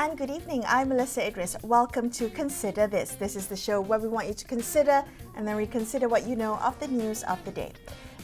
and good evening. I'm Melissa Idris. Welcome to Consider This. This is the show where we want you to consider and then reconsider what you know of the news of the day.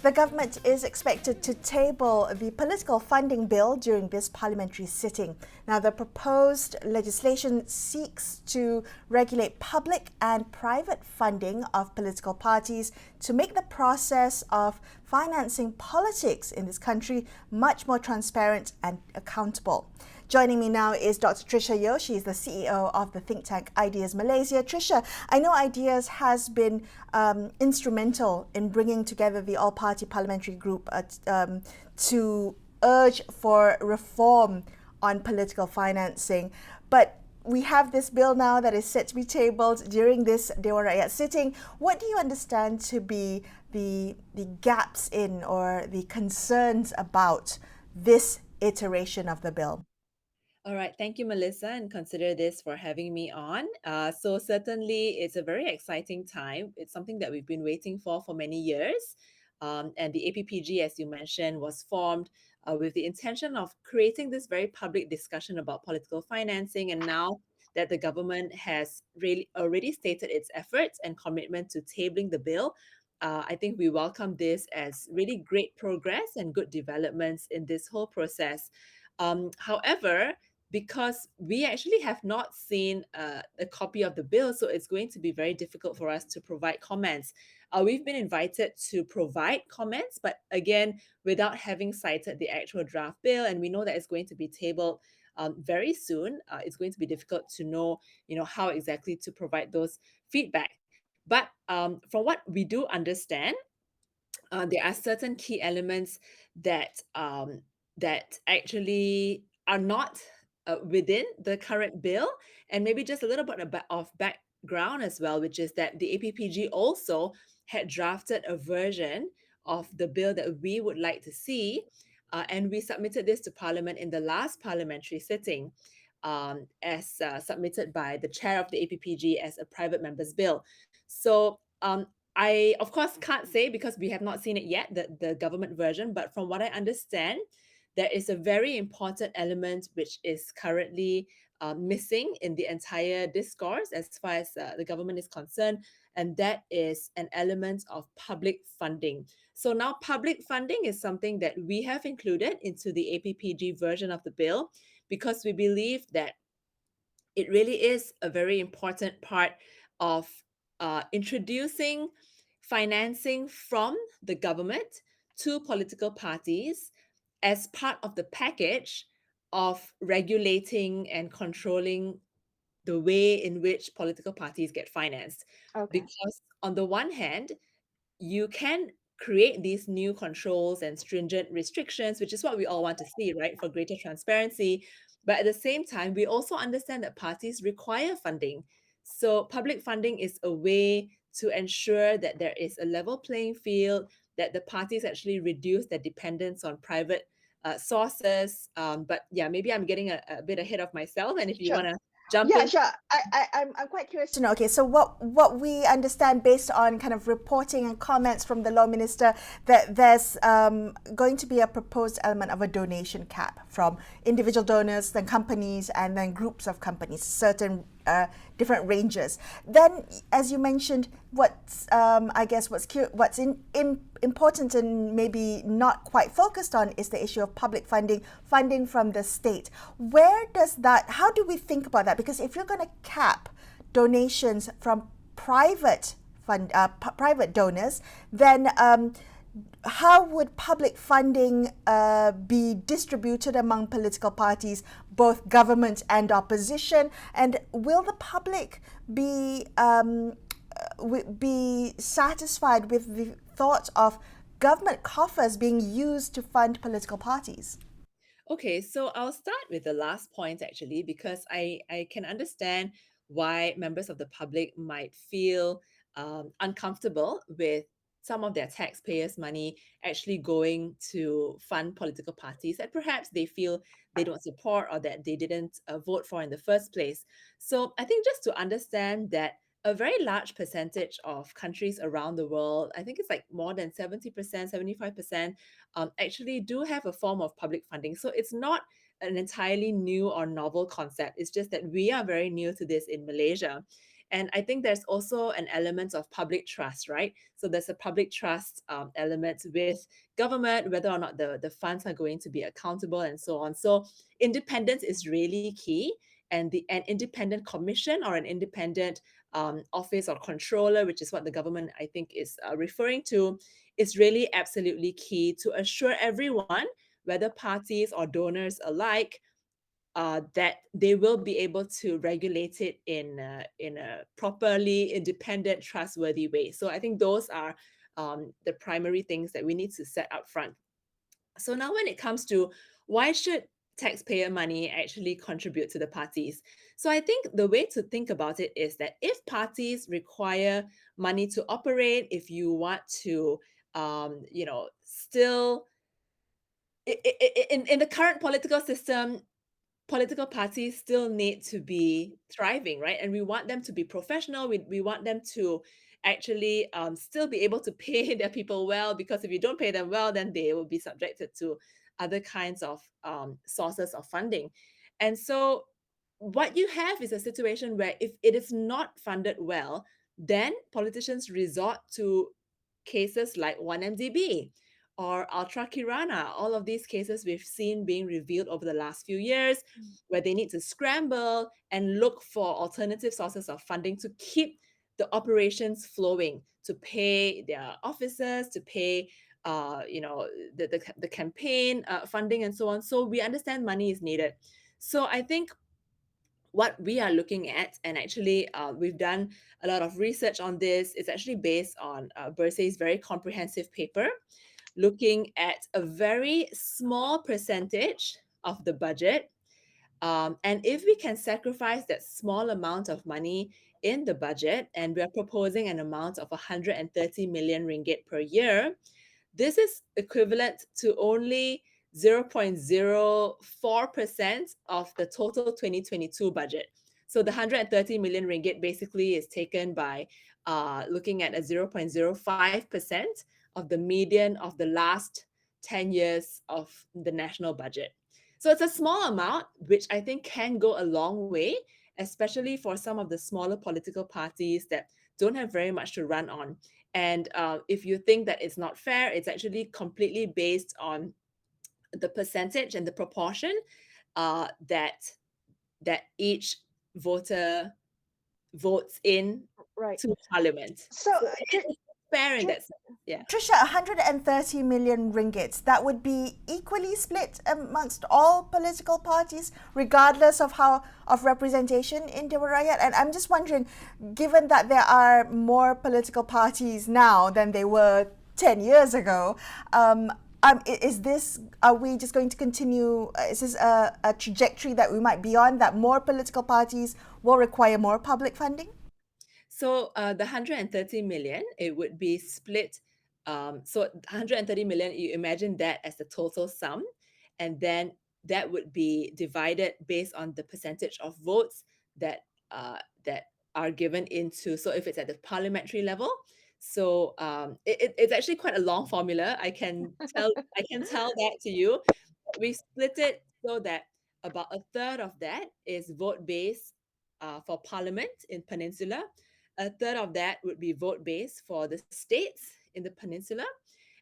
The government is expected to table the political funding bill during this parliamentary sitting. Now, the proposed legislation seeks to regulate public and private funding of political parties to make the process of financing politics in this country much more transparent and accountable. Joining me now is Dr. Tricia Yeo. She is the CEO of the think tank Ideas Malaysia. Tricia, I know Ideas has been instrumental in bringing together the all-party parliamentary group to urge for reform on political financing. But we have this bill now that is set to be tabled during this Dewan Rakyat sitting. What do you understand to be the gaps in or the concerns about this iteration of the bill? All right, thank you, Melissa, and consider this for having me on. So certainly, it's a very exciting time. It's something that we've been waiting for many years. And the APPG, as you mentioned, was formed with the intention of creating this very public discussion about political financing. And now that the government has really already stated its efforts and commitment to tabling the bill, I think we welcome this as really great progress and good developments in this whole process. However, because we actually have not seen a copy of the bill, so it's going to be very difficult for us to provide comments. We've been invited to provide comments, but again, without having cited the actual draft bill, and we know that it's going to be tabled very soon. It's going to be difficult to know, how exactly to provide those feedback. But from what we do understand, there are certain key elements that actually are not within the current bill, and maybe just a little bit of background as well, which is that the APPG also had drafted a version of the bill that we would like to see, and we submitted this to Parliament in the last parliamentary sitting. As submitted by the chair of the APPG as a private member's bill. So I, of course, can't say because we have not seen it yet, the government version, but from what I understand, there is a very important element which is currently missing in the entire discourse as far as the government is concerned, and that is an element of public funding. So now public funding is something that we have included into the APPG version of the bill because we believe that it really is a very important part of introducing financing from the government to political parties as part of the package of regulating and controlling the way in which political parties get financed. Okay. Because, on the one hand, you can create these new controls and stringent restrictions, which is what we all want to see, right, for greater transparency. But at the same time, we also understand that parties require funding. So, public funding is a way to ensure that there is a level playing field, that the parties actually reduce their dependence on private sources. But yeah, maybe I'm getting a bit ahead of myself. And if you Sure. want to jump Yeah, in. sure. I'm quite curious to know. Okay, so what we understand based on kind of reporting and comments from the law minister that there's going to be a proposed element of a donation cap from individual donors, then companies, and then groups of companies, certain different ranges. Then, as you mentioned, what's I guess what's important and maybe not quite focused on is the issue of public funding from the state. Where does that? How do we think about that? Because if you're going to cap donations from private donors, then how would public funding be distributed among political parties, both government and opposition? And will the public be satisfied with the thought of government coffers being used to fund political parties? Okay, so I'll start with the last point actually, because I can understand why members of the public might feel uncomfortable with some of their taxpayers' money actually going to fund political parties that perhaps they feel they don't support or that they didn't vote for in the first place. So I think just to understand that a very large percentage of countries around the world, I think it's like more than 70%, 75%, actually do have a form of public funding. So it's not an entirely new or novel concept. It's just that we are very new to this in Malaysia. And I think there's also an element of public trust, right? So there's a public trust element with government, whether or not the funds are going to be accountable and so on. So independence is really key. And an independent commission or an independent office or controller, which is what the government, I think, is referring to, is really absolutely key to assure everyone, whether parties or donors alike, that they will be able to regulate it in a properly independent, trustworthy way. So I think those are the primary things that we need to set up front. So now when it comes to why should taxpayer money actually contribute to the parties? So I think the way to think about it is that if parties require money to operate, if you want to, still in the current political system, political parties still need to be thriving, right? And we want them to be professional. We want them to actually still be able to pay their people well, because if you don't pay them well, then they will be subjected to other kinds of sources of funding. And so, what you have is a situation where if it is not funded well, then politicians resort to cases like 1MDB or Ultra Kirana, all of these cases we've seen being revealed over the last few years, where they need to scramble and look for alternative sources of funding to keep the operations flowing, to pay their officers, to pay the campaign funding and so on. So we understand money is needed. So I think what we are looking at, and actually we've done a lot of research on this, is actually based on Bersay's very comprehensive paper looking at a very small percentage of the budget. And if we can sacrifice that small amount of money in the budget, and we're proposing an amount of 130 million ringgit per year, this is equivalent to only 0.04% of the total 2022 budget. So the 130 million ringgit basically is taken by looking at a 0.05% of the median of the last 10 years of the national budget. So it's a small amount, which I think can go a long way, especially for some of the smaller political parties that don't have very much to run on. And if you think that it's not fair, it's actually completely based on the percentage and the proportion that each voter votes in Right. to parliament. So, So it's fair in that sense. Yeah. Trisha, 130 million ringgits, that would be equally split amongst all political parties, regardless of how of representation in Dewan Rakyat. And I'm just wondering, given that there are more political parties now than they were 10 years ago, is this, are we just going to continue, is this a trajectory that we might be on, that more political parties will require more public funding? So the 130 million, it would be split. So 130 million, you imagine that as the total sum, and then that would be divided based on the percentage of votes that that are given into. So if it's at the parliamentary level, so it's actually quite a long formula. I can tell that to you. We split it so that about a third of that is vote based for parliament in Peninsula. A third of that would be vote based for the states in the peninsula.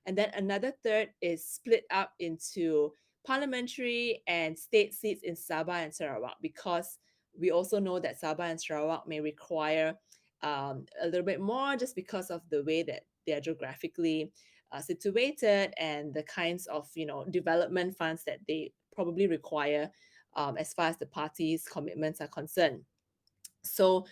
And then another third is split up into parliamentary and state seats in Sabah and Sarawak, because we also know that Sabah and Sarawak may require a little bit more, just because of the way that they are geographically situated and the kinds of development funds that they probably require as far as the party's commitments are concerned. So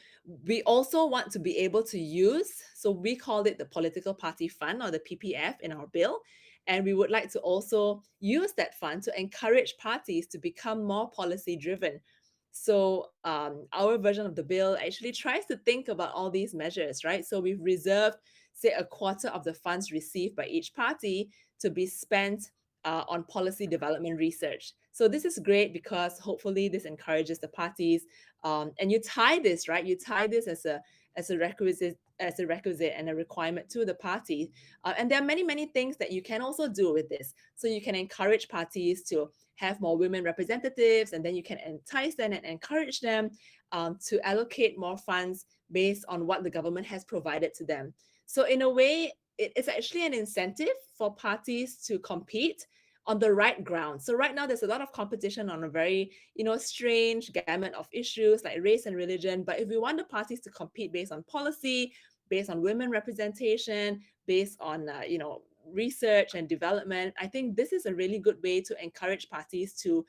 we also want to be able to use, so we call it the political party fund or the PPF in our bill. And we would like to also use that fund to encourage parties to become more policy driven. So our version of the bill actually tries to think about all these measures, right? So we've reserved, say, a quarter of the funds received by each party to be spent on policy development research. So this is great because hopefully this encourages the parties, and you tie this, right? You tie this as a requisite as a requisite and a requirement to the party. And there are many, many things that you can also do with this. So you can encourage parties to have more women representatives, and then you can entice them and encourage them to allocate more funds based on what the government has provided to them. So, in a way, it's actually an incentive for parties to compete on the right ground. So right now there's a lot of competition on a very, strange gamut of issues like race and religion. But if we want the parties to compete based on policy, based on women representation, based on research and development, I think this is a really good way to encourage parties to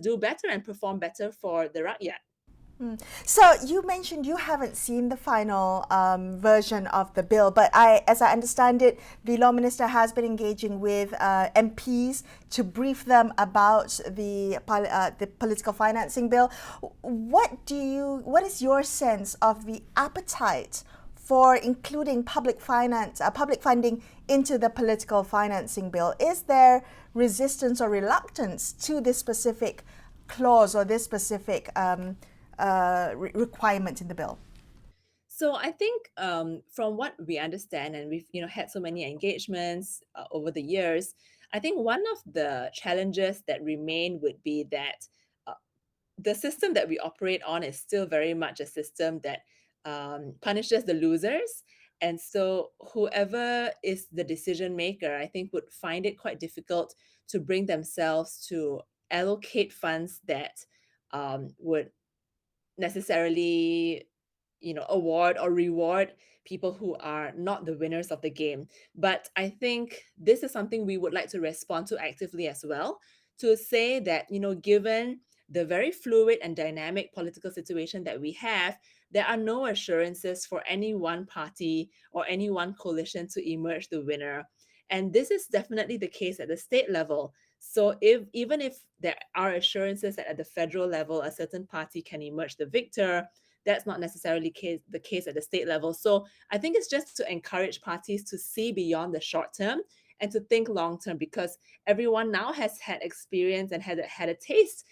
do better and perform better for the rakyat. So you mentioned you haven't seen the final version of the bill, but as I understand it, the law minister has been engaging with MPs to brief them about the political financing bill. What is your sense of the appetite for including public funding into the political financing bill? Is there resistance or reluctance to this specific clause or this specific requirement in the bill? So I think from what we understand, and we've had so many engagements over the years, I think one of the challenges that remain would be that uh, the system that we operate on is still very much a system that punishes the losers. And so, whoever is the decision maker, I think, would find it quite difficult to bring themselves to allocate funds that would necessarily award or reward people who are not the winners of the game. But I think this is something we would like to respond to actively as well, to say that given the very fluid and dynamic political situation that we have, there are no assurances for any one party or any one coalition to emerge the winner. And this is definitely the case at the state level. So even if there are assurances that at the federal level a certain party can emerge the victor, that's not necessarily the case at the state level. So I think it's just to encourage parties to see beyond the short term and to think long term, because everyone now has had experience and had a taste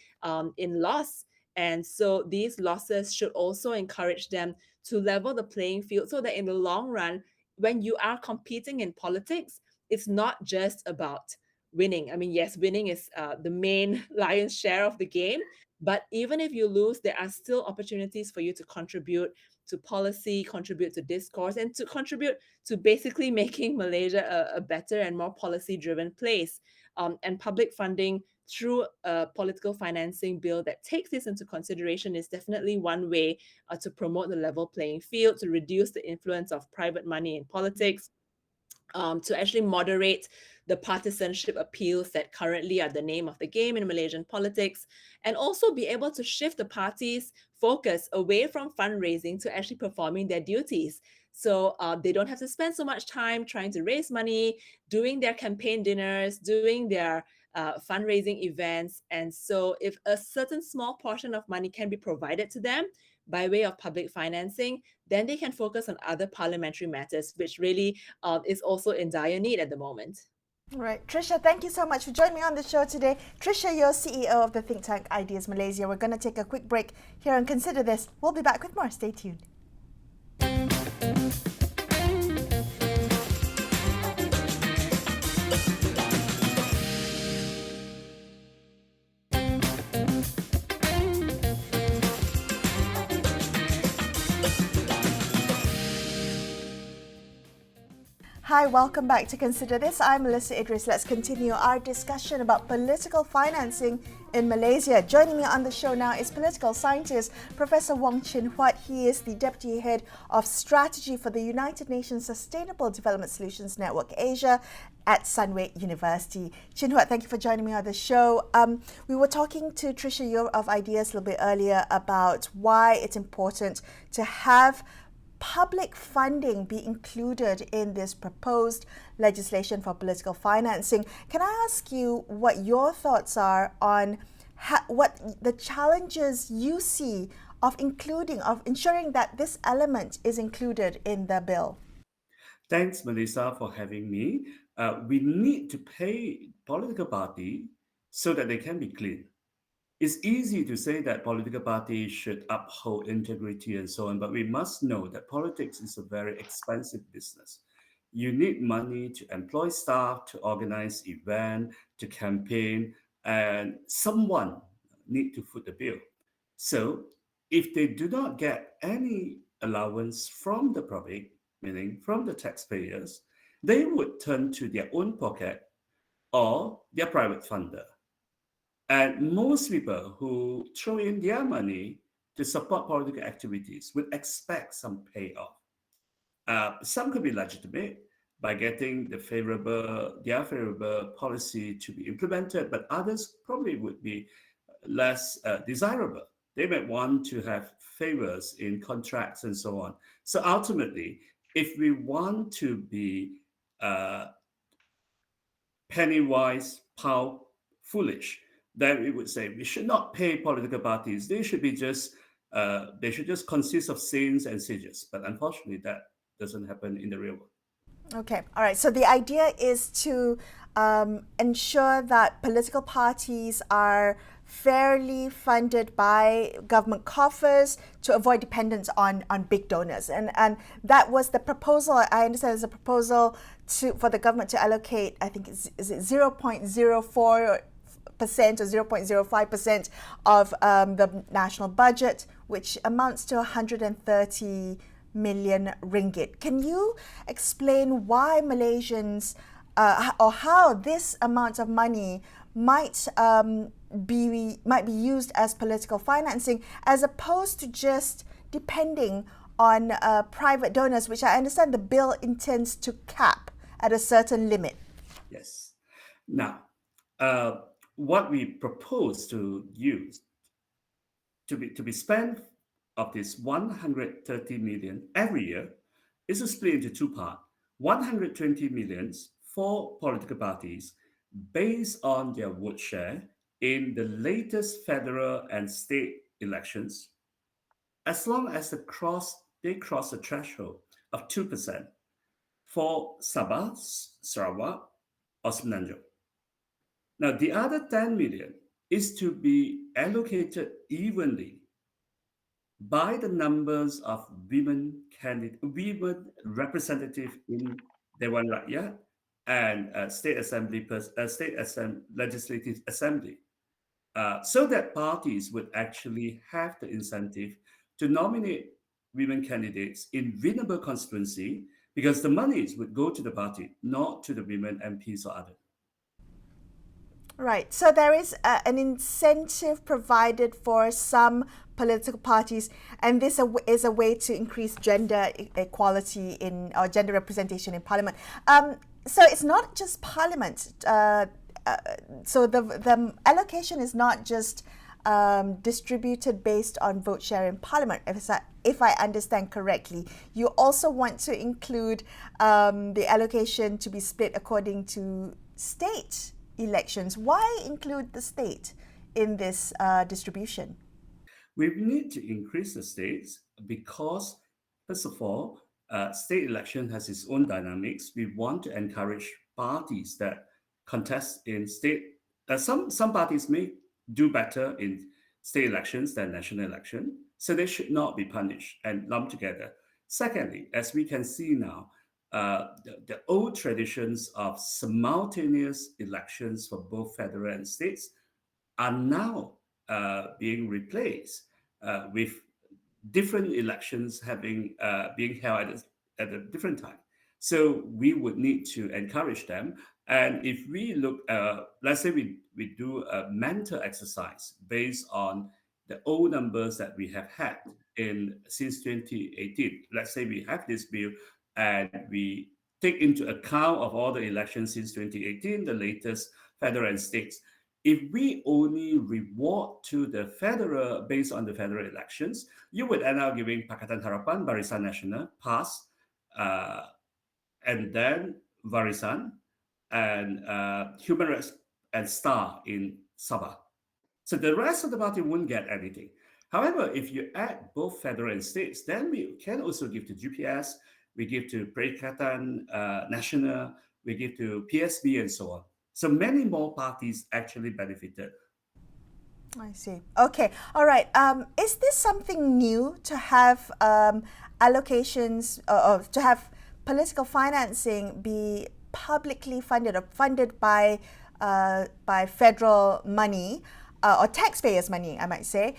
in loss. And so these losses should also encourage them to level the playing field so that in the long run, when you are competing in politics, it's not just about winning. I mean, yes, winning is the main lion's share of the game, but even if you lose, there are still opportunities for you to contribute to policy, contribute to discourse, and to contribute to basically making Malaysia a better and more policy driven place. And public funding through a political financing bill that takes this into consideration is definitely one way to promote the level playing field, to reduce the influence of private money in politics, to actually moderate the partisanship appeals that currently are the name of the game in Malaysian politics, and also be able to shift the party's focus away from fundraising to actually performing their duties. So they don't have to spend so much time trying to raise money, doing their campaign dinners, doing their fundraising events. And so, if a certain small portion of money can be provided to them by way of public financing, then they can focus on other parliamentary matters, which really is also in dire need at the moment. Right. Trisha, thank you so much for joining me on the show today. Trisha, you're CEO of the think tank Ideas Malaysia. We're going to take a quick break here and consider this. We'll be back with more. Stay tuned. Hi, welcome back to Consider This. I'm Melissa Idris. Let's continue our discussion about political financing in Malaysia. Joining me on the show now is political scientist Professor Wong Chin Huat. He is the Deputy Head of Strategy for the United Nations Sustainable Development Solutions Network Asia at Sunway University. Chin Huat, thank you for joining me on the show. We were talking to Trisha Yeo of Ideas a little bit earlier about why it's important to have public funding be included in this proposed legislation for political financing. Can I ask you what your thoughts are on what the challenges you see of ensuring that this element is included in the bill? Thanks, Melissa, for having me. We need to pay political party so that they can be clean. It's easy to say that political parties should uphold integrity and so on, but we must know that politics is a very expensive business. You need money to employ staff, to organize event, to campaign, and someone need to foot the bill. So if they do not get any allowance from the public, meaning from the taxpayers, they would turn to their own pocket or their private funder. And most people who throw in their money to support political activities would expect some payoff. Some could be legitimate by getting their favorable policy to be implemented, but others probably would be less desirable. They might want to have favors in contracts and so on. So ultimately, if we want to be uh, penny wise, pound foolish, then we would say we should not pay political parties. They should just consist of saints and sages. But unfortunately, that doesn't happen in the real world. Okay, all right. So the idea is to ensure that political parties are fairly funded by government coffers to avoid dependence on big donors. And that was the proposal. I understand there's a proposal for the government to allocate, I think, is it 0.04% or 0.05% of the national budget, which amounts to 130 million ringgit. Can you explain why Malaysians or how this amount of money might be used as political financing as opposed to just depending on private donors, which I understand the bill intends to cap at a certain limit? Yes. Now, uh, what we propose to use to be spent of this 130 million every year is split into two parts. 120 millions for political parties based on their vote share in the latest federal and state elections, as long as they cross the threshold of 2% for Sabah, Sarawak, or Semenanjung. Now, the other 10 million is to be allocated evenly by the numbers of women representative in Dewan Rakyat and legislative assembly, so that parties would actually have the incentive to nominate women candidates in winnable constituency because the monies would go to the party, not to the women MPs or others. Right. So there is an incentive provided for some political parties, and this is a way to increase gender equality in or gender representation in Parliament. So it's not just Parliament. So the allocation is not just distributed based on vote share in Parliament. If I understand correctly, you also want to include the allocation to be split according to state elections. Why include the state in this distribution? We need to increase the states because, first of all, state election has its own dynamics. We want to encourage parties that contest in state. Some parties may do better in state elections than national election, so they should not be punished and lumped together. Secondly, as we can see now, the old traditions of simultaneous elections for both federal and states are now being replaced with different elections having being held at a different time. So we would need to encourage them. And if we look, let's say we do a mental exercise based on the old numbers that we have had in since 2018. Let's say we have this bill and we take into account of all the elections since 2018, the latest federal and states. If we only reward to the federal based on the federal elections, you would end up giving Pakatan Harapan, Barisan Nasional, PAS, uh, and then Barisan, and Human Rights and Star in Sabah. So the rest of the party won't get anything. However, if you add both federal and states, then we can also give to GPS, we give to Perikatan Nasional, we give to PSB, and so on. So many more parties actually benefited. I see. Okay. All right. Is this something new to have allocations or to have political financing be publicly funded or funded by federal money or taxpayers' money? I might say.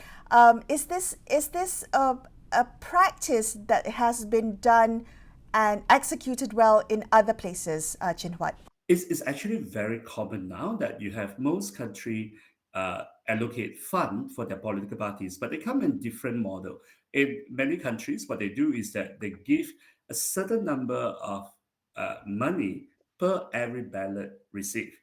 Is this a practice that has been done and executed well in other places, Chin Huat? It's actually very common now that you have most country allocate fund for their political parties, but they come in different model. In many countries, what they do is that they give a certain number of money per every ballot received.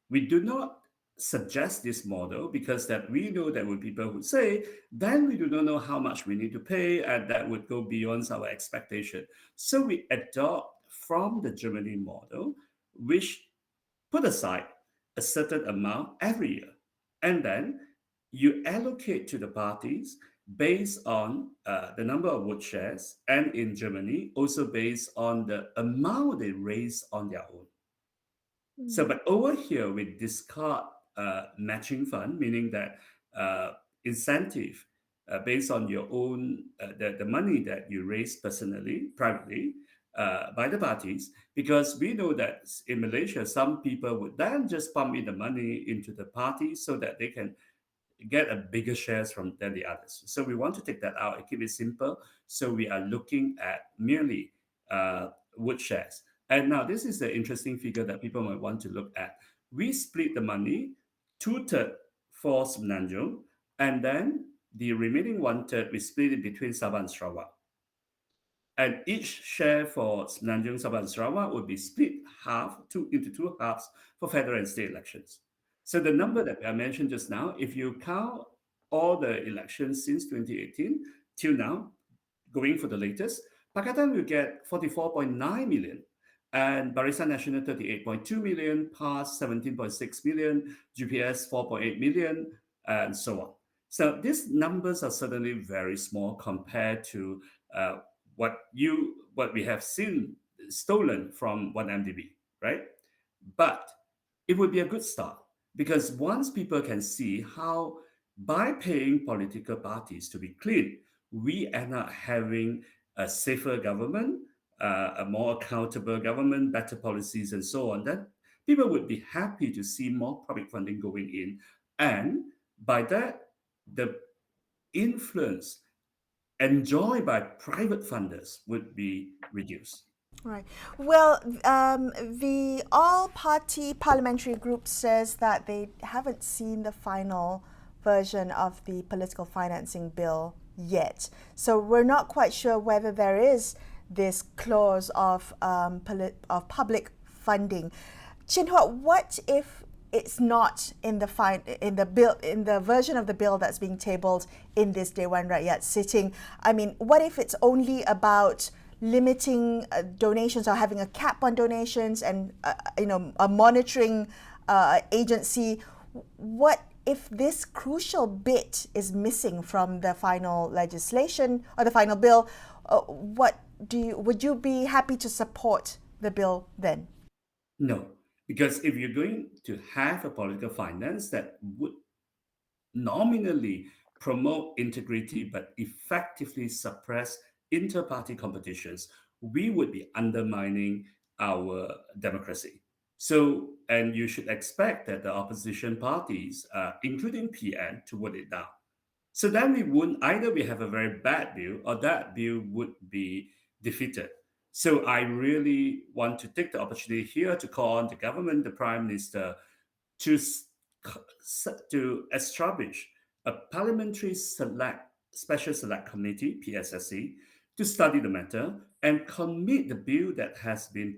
We do not suggest this model because that we know there will be people who say, then we do not know how much we need to pay, and that would go beyond our expectation. So we adopt from the Germany model, which put aside a certain amount every year. And then you allocate to the parties based on the number of vote shares, and in Germany, also based on the amount they raise on their own. So, but over here we discard matching fund, meaning that incentive based on your own the money that you raise personally, privately by the parties, because we know that in Malaysia, some people would then just pump in the money into the party so that they can get a bigger shares from than the others. So we want to take that out and keep it simple. So we are looking at merely wood shares. And now this is the interesting figure that people might want to look at. We split the money two-thirds for Semenanjung, and then the remaining one-third we split it between Sabah and Sarawak. And each share for Semenanjung, Sabah, and Sarawak would be split into two halves for federal and state elections. So the number that I mentioned just now, if you count all the elections since 2018 till now, going for the latest, Pakatan will get 44.9 million, and Barisan Nasional 38.2 million, PAS 17.6 million, GPS 4.8 million, and so on. So these numbers are certainly very small compared to uh, what we have seen stolen from 1MDB, right? But it would be a good start because once people can see how by paying political parties to be clean, we end up having a safer government, a more accountable government, better policies, and so on, then people would be happy to see more public funding going in. And by that, the influence enjoyed by private funders would be reduced. Right. Well, the all party parliamentary group says that they haven't seen the final version of the political financing bill yet. So we're not quite sure whether there is this clause of public funding. Chinhua, what if it's not in the bill, in the version of the bill that's being tabled in this Dewan Rakyat sitting? I mean, what if it's only about limiting donations or having a cap on donations and a monitoring agency? What if this crucial bit is missing from the final legislation or the final bill? Would you be happy to support the bill then? No, because if you're going to have a political finance that would nominally promote integrity but effectively suppress inter-party competitions, we would be undermining our democracy. So, and you should expect that the opposition parties, including PN, to vote it down. So then we wouldn't either we have a very bad bill or that bill would be defeated. So I really want to take the opportunity here to call on the government, the Prime Minister, to to establish a parliamentary special select committee (PSSC) to study the matter and commit the bill that has been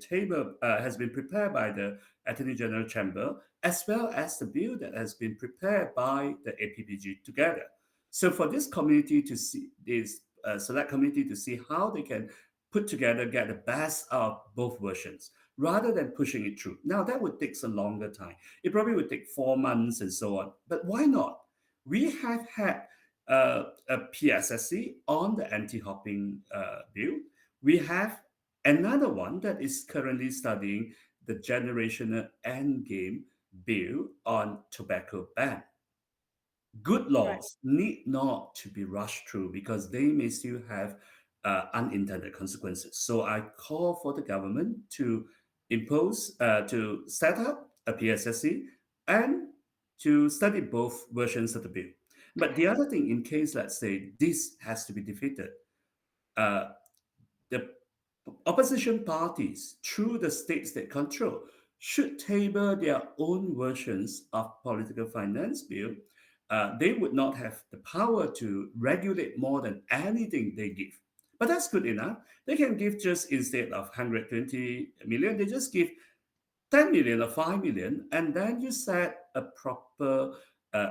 prepared by the Attorney General Chamber, as well as the bill that has been prepared by the APPG together. So for this committee to see this select committee to see how they can put together, get the best of both versions, rather than pushing it through. Now that would take a longer time. It probably would take 4 months and so on. But why not? We have had a PSSC on the anti-hopping bill. We have another one that is currently studying the generational endgame bill on tobacco ban. good Right. laws need not to be rushed through because they may still have unintended consequences. So I call for the government to to set up a PSSC and to study both versions of the bill. But the other thing, in case, let's say, this has to be defeated, uh, the opposition parties, through the states they control, should table their own versions of political finance bill. They would not have the power to regulate more than anything they give. But that's good enough. They can give just instead of 120 million, they just give 10 million or 5 million, and then you set a proper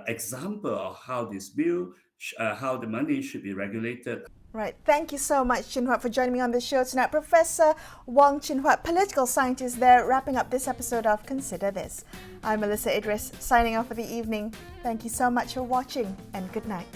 example of how this bill, how the money should be regulated. Right. Thank you so much, Chin Huat, for joining me on the show tonight. Professor Wong Chin Huat, political scientist there, wrapping up this episode of Consider This. I'm Melissa Idris, signing off for the evening. Thank you so much for watching, and good night.